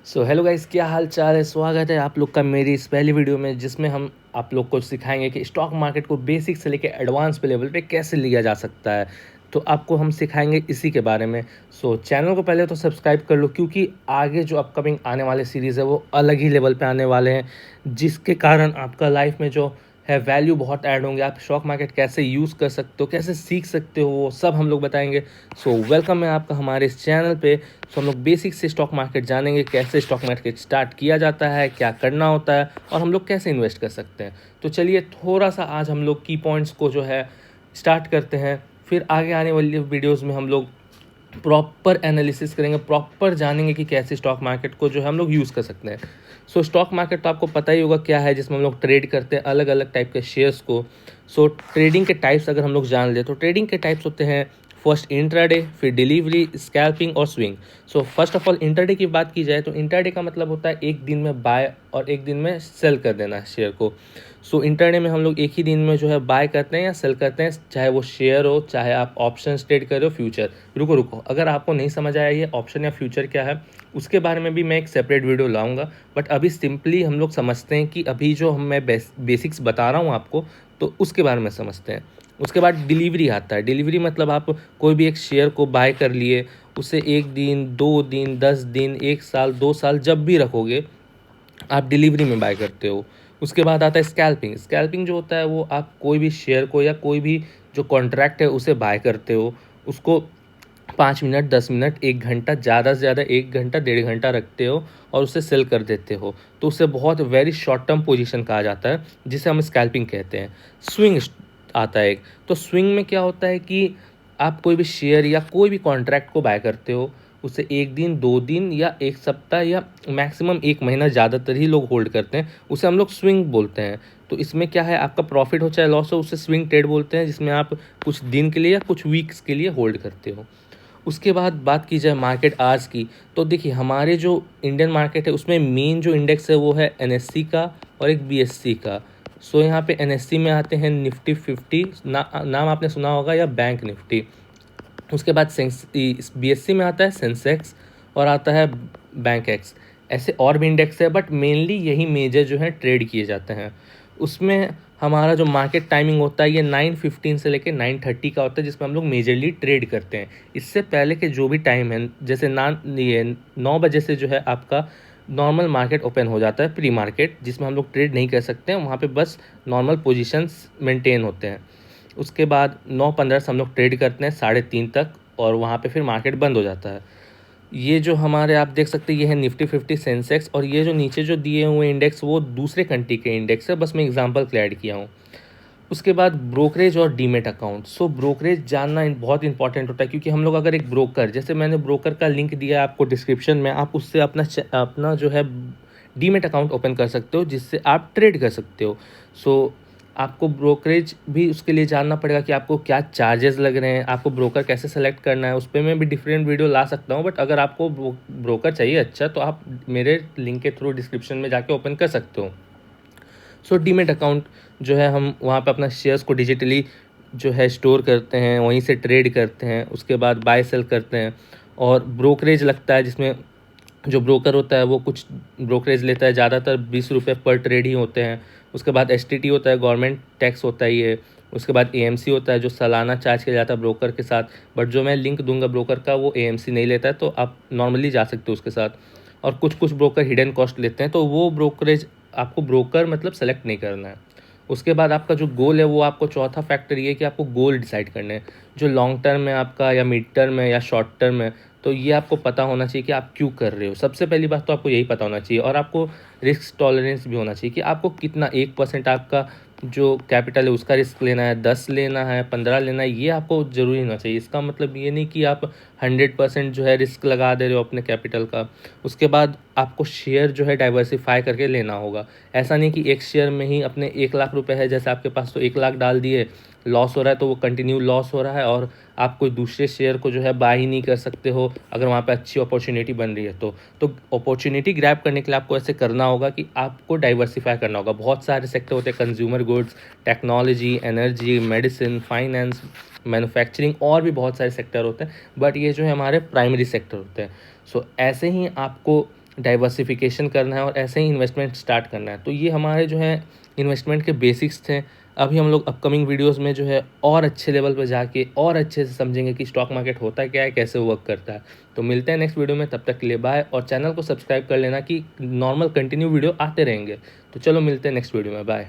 So hello guys, क्या हाल चाल है। स्वागत है आप लोग का मेरी इस पहली वीडियो में, जिसमें हम आप लोग को सिखाएंगे कि स्टॉक मार्केट को बेसिक से लेकर एडवांस पे लेवल पे कैसे लिया जा सकता है। तो आपको हम सिखाएंगे इसी के बारे में। सो चैनल को पहले तो सब्सक्राइब कर लो, क्योंकि आगे जो अपकमिंग आने वाले सीरीज़ है वो अलग ही लेवल पे आने वाले हैं, जिसके कारण आपका लाइफ में जो है वैल्यू बहुत ऐड होंगे। आप स्टॉक मार्केट कैसे यूज़ कर सकते हो, कैसे सीख सकते हो, वो सब हम लोग बताएंगे। सो वेलकम है आपका हमारे इस चैनल पे। सो हम लोग बेसिक से स्टॉक मार्केट जानेंगे, कैसे स्टॉक मार्केट स्टार्ट किया जाता है, क्या करना होता है और हम लोग कैसे इन्वेस्ट कर सकते हैं। तो चलिए थोड़ा सा आज हम लोग की पॉइंट्स को जो है स्टार्ट करते हैं। फिर आगे आने वाली वीडियोज़ में हम लोग प्रॉपर एनालिसिस करेंगे, प्रॉपर जानेंगे कि कैसे स्टॉक मार्केट को जो है हम लोग यूज़ कर सकते हैं। सो स्टॉक मार्केट तो आपको पता ही होगा क्या है, जिसमें हम लोग ट्रेड करते हैं अलग अलग टाइप के शेयर्स को। सो ट्रेडिंग के टाइप्स अगर हम लोग जान ले तो ट्रेडिंग के टाइप्स होते हैं फर्स्ट इंट्राडे, फिर डिलीवरी, स्कैल्पिंग और swing. So first of all intraday की बात की जाए तो इंट्राडे का मतलब होता है एक दिन में बाय और एक दिन में सेल कर देना है शेयर को। सो इंट्राडे में हम लोग एक ही दिन में जो है बाय करते हैं या सेल करते हैं, चाहे वो शेयर हो, चाहे आप ऑप्शन ट्रेड कर रहे हो, फ्यूचर। रुको रुको, अगर आपको नहीं समझ आया ये ऑप्शन या फ्यूचर क्या है, उसके बारे में भी मैं एक सेपरेट वीडियो लाऊंगा। बट अभी सिंपली हम लोग समझते हैं कि अभी जो मैं बेसिक्स बता रहा हूँ आपको, तो उसके बारे में समझते हैं। उसके बाद डिलीवरी आता है। डिलीवरी मतलब आप कोई भी एक शेयर को बाय कर लिए, उसे एक दिन, 2 दिन, 10 दिन, 1 साल, 2 साल जब भी रखोगे, आप डिलीवरी में बाय करते हो। उसके बाद आता है स्कैल्पिंग। स्कैल्पिंग जो होता है वो आप कोई भी शेयर को या कोई भी जो कॉन्ट्रैक्ट है उसे बाय करते हो, उसको 5 मिनट, 10 मिनट, 1 घंटा, ज़्यादा से ज़्यादा 1 घंटा, 1.5 घंटा रखते हो और उसे सेल कर देते हो। तो उसे बहुत वेरी शॉर्ट टर्म पोजीशन कहा जाता है, जिसे हम स्कैल्पिंग कहते हैं। स्विंग आता है एक। तो स्विंग में क्या होता है कि आप कोई भी शेयर या कोई भी कॉन्ट्रैक्ट को बाय करते हो, उसे एक दिन, 2 दिन या एक सप्ताह या मैक्सिमम 1 महीना ज़्यादातर ही लोग होल्ड करते हैं, उसे हम लोग स्विंग बोलते हैं। तो इसमें क्या है, आपका प्रॉफिट हो चाहे लॉस हो, उसे स्विंग ट्रेड बोलते हैं, जिसमें आप कुछ दिन के लिए या कुछ वीक्स के लिए होल्ड करते हो। उसके बाद बात की जाए मार्केट आज की, तो देखिए हमारे जो इंडियन मार्केट है उसमें मेन जो इंडेक्स है वो है एनएससी का और एक बीएससी का। सो यहाँ पे एनएससी में आते हैं निफ्टी 50, नाम आपने सुना होगा, या बैंक निफ्टी। उसके बाद बीएससी में आता है सेंसेक्स और आता है बैंक एक्स। ऐसे और भी इंडेक्स है, बट मेनली यही मेजर जो है ट्रेड किए जाते हैं। उसमें हमारा जो मार्केट टाइमिंग होता है ये 9:15 से लेकर 9:30 का होता है, जिसमें हम लोग मेजरली ट्रेड करते हैं। इससे पहले के जो भी टाइम है, जैसे ये 9 बजे से जो है आपका नॉर्मल मार्केट ओपन हो जाता है, प्री मार्केट, जिसमें हम लोग ट्रेड नहीं कर सकते हैं, वहाँ पे बस नॉर्मल पोजीशंस मेंटेन होते हैं। उसके बाद 9:15 से हम लोग ट्रेड करते हैं 3:30 तक, और वहाँ पे फिर मार्केट बंद हो जाता है। ये जो हमारे आप देख सकते हैं ये है निफ्टी 50 सेंसेक्स, और ये जो नीचे जो दिए हुए इंडेक्स वो दूसरे कंट्री के इंडेक्स है, बस मैं एग्जांपल के ऐड किया हूँ। उसके बाद ब्रोकरेज और डीमेट अकाउंट। सो ब्रोकरेज जानना बहुत इंपॉर्टेंट होता है, क्योंकि हम लोग अगर एक ब्रोकर, जैसे मैंने ब्रोकर का लिंक दिया है आपको डिस्क्रिप्शन में, आप उससे अपना जो है डीमेट अकाउंट ओपन कर सकते हो, जिससे आप ट्रेड कर सकते हो। सो आपको ब्रोकरेज भी उसके लिए जानना पड़ेगा कि आपको क्या चार्जेस लग रहे हैं, आपको ब्रोकर कैसे सेलेक्ट करना है, उस पर मैं भी डिफरेंट वीडियो ला सकता हूँ। बट अगर आपको ब्रोकर चाहिए अच्छा, तो आप मेरे लिंक के थ्रू डिस्क्रिप्शन में जाके ओपन कर सकते हो। सो डीमेट अकाउंट जो है, हम वहाँ पे अपना शेयर्स को डिजिटली जो है स्टोर करते हैं, वहीं से ट्रेड करते हैं, उसके बाद बाय सेल करते हैं। और ब्रोकरेज लगता है, जिसमें जो ब्रोकर होता है वो कुछ ब्रोकरेज लेता है, ज़्यादातर 20 रुपये पर ट्रेड ही होते हैं। उसके बाद एसटीटी होता है, गवर्नमेंट टैक्स होता है ये। उसके बाद एएमसी होता है, जो सालाना चार्ज किया जाता है ब्रोकर के साथ। बट जो मैं लिंक दूंगा ब्रोकर का, वो एएमसी नहीं लेता है, तो आप नॉर्मली जा सकते हो उसके साथ। और कुछ कुछ ब्रोकर हिडन कॉस्ट लेते हैं, तो वो ब्रोकरेज आपको ब्रोकर मतलब सेलेक्ट नहीं करना है। उसके बाद आपका जो गोल है, वो आपको चौथा फैक्टर ये है कि आपको गोल डिसाइड करने हैं, जो लॉन्ग टर्म है आपका, या मिड टर्म है, या शॉर्ट टर्म है। तो ये आपको पता होना चाहिए कि आप क्यों कर रहे हो। सबसे पहली बात तो आपको यही पता होना चाहिए, और आपको रिस्क टॉलरेंस भी होना चाहिए कि आपको कितना 1% आपका जो कैपिटल है उसका रिस्क लेना है, 10 लेना है, 15 लेना है, ये आपको ज़रूरी होना चाहिए। इसका मतलब ये नहीं कि आप 100% जो है रिस्क लगा दे रहे हो अपने कैपिटल का। उसके बाद आपको शेयर जो है डाइवर्सिफाई करके लेना होगा। ऐसा नहीं कि एक शेयर में ही अपने 1 लाख रुपए है जैसे आपके पास, तो 1 लाख डाल दिए, लॉस हो रहा है तो वो कंटिन्यू लॉस हो रहा है, और आप कोई दूसरे शेयर को जो है बाय ही नहीं कर सकते हो अगर वहाँ पे अच्छी अपॉर्चुनिटी बन रही है। तो अपॉर्चुनिटी ग्रैब करने के लिए आपको ऐसे करना होगा कि आपको डाइवर्सिफाई करना होगा। बहुत सारे सेक्टर होते हैं, consumer goods, technology, energy, medicine, finance, manufacturing, और भी बहुत सारे सेक्टर होते हैं, बट ये जो है हमारे प्राइमरी सेक्टर होते हैं। सो ऐसे ही आपको डाइवर्सिफिकेशन करना है और ऐसे ही इन्वेस्टमेंट स्टार्ट करना है। तो ये हमारे जो है इन्वेस्टमेंट के बेसिक्स थे। अभी हम लोग अपकमिंग वीडियोस में जो है और अच्छे लेवल पर जाके और अच्छे से समझेंगे कि स्टॉक मार्केट होता क्या है, कैसे वर्क करता है। तो मिलते हैं नेक्स्ट वीडियो में, तब तक के लिए बाय। और चैनल को सब्सक्राइब कर लेना कि नॉर्मल कंटिन्यू वीडियो आते रहेंगे। तो चलो मिलते हैं नेक्स्ट वीडियो में, बाय।